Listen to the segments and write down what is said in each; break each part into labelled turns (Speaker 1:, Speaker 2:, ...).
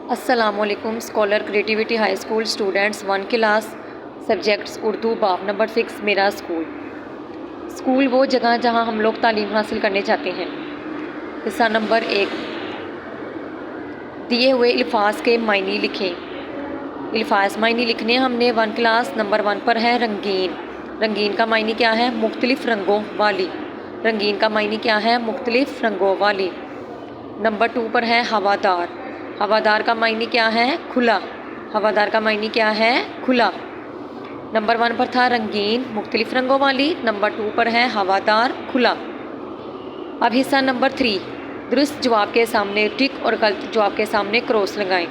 Speaker 1: السلام علیکم scholar creativity high school students 1 class subjects Urdu باب نمبر 6 میرا اسکول وہ جگہ جہاں ہم لوگ تعلیم حاصل کرنے جاتے ہیں۔ حصہ نمبر 1، دیے ہوئے الفاظ کے معنی لکھیں۔ الفاظ معنی لکھنے ہم نے 1 کلاس نمبر 1 پر ہے رنگین۔ رنگین کا معنی کیا ہے؟ مختلف رنگوں والی۔ رنگین کا معنی کیا ہے؟ مختلف رنگوں والی۔ نمبر 2 پر ہے ہوادار۔ ہوادار کا معنی کیا ہے؟ کھلا۔ ہوادار کا معنی کیا ہے؟ کھلا۔ نمبر 1 پر تھا رنگین مختلف رنگوں والی، نمبر 2 پر ہے ہوادار کھلا۔ اب حصہ نمبر 3، درست جواب کے سامنے ٹک اور غلط جواب کے سامنے کراس لگائیں۔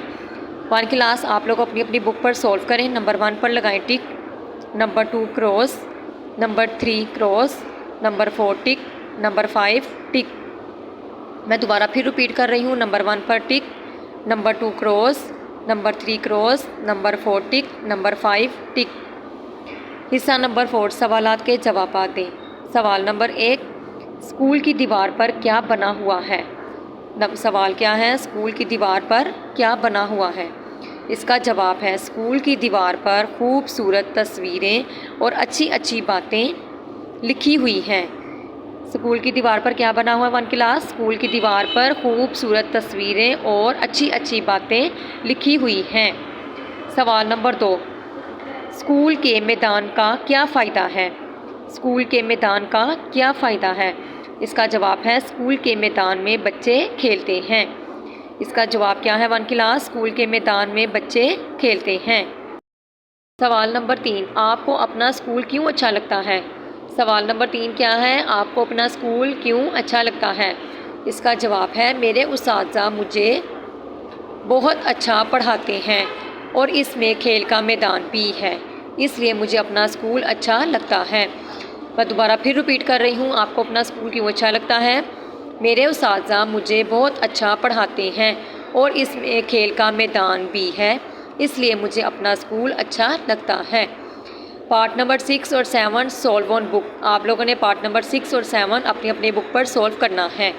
Speaker 1: 1 کلاس آپ لوگ اپنی اپنی بک پر سولو کریں۔ نمبر 1 پر لگائیں tick, number 2 cross, number 3 cross, number 4 tick, number 5 tick. میں دوبارہ پھر ریپیٹ کر رہی ہوں، نمبر 1 پر tick, number 2 cross, number 3 cross, number 4 tick, number 5 tick. حصہ نمبر 4، سوالات کے جوابات دیں۔ سوال نمبر 1، اسکول کی دیوار پر کیا بنا ہوا ہے؟ سوال کیا ہے؟ اسکول کی دیوار پر کیا بنا ہوا ہے؟ اس کا جواب ہے اسکول کی دیوار پر خوبصورت تصویریں اور اچھی اچھی باتیں لکھی ہوئی ہیں۔ اسکول کی دیوار پر کیا بنا ہوا ہے 1 کلاس؟ اسکول کی دیوار پر خوبصورت تصویریں اور اچھی اچھی باتیں لکھی ہوئی ہیں۔ سوال نمبر 2، اسکول کے میدان کا کیا فائدہ ہے؟ اسکول کے میدان کا کیا فائدہ ہے؟ اس کا جواب ہے اسکول کے میدان میں بچے کھیلتے ہیں۔ اس کا جواب کیا ہے 1 کلاس؟ اسکول کے میدان میں بچے کھیلتے ہیں۔ سوال نمبر 3، آپ کو اپنا اسکول کیوں اچھا لگتا ہے؟ سوال نمبر 3 کیا ہے؟ آپ کو اپنا اسکول کیوں اچھا لگتا ہے؟ اس کا جواب ہے میرے اساتذہ مجھے بہت اچھا پڑھاتے ہیں اور اس میں کھیل کا میدان بھی ہے، اس لیے مجھے اپنا اسکول اچھا لگتا ہے۔ میں دوبارہ پھر ریپیٹ کر رہی ہوں، آپ کو اپنا اسکول کیوں اچھا لگتا ہے؟ میرے اساتذہ مجھے بہت اچھا پڑھاتے ہیں اور اس میں کھیل کا میدان بھی ہے، اس لیے مجھے اپنا اسکول اچھا لگتا ہے۔ پارٹ نمبر 6 اور 7 سولو آن بک۔ آپ لوگوں نے پارٹ نمبر 6 اور 7 اپنی اپنی بک پر سولو کرنا ہے۔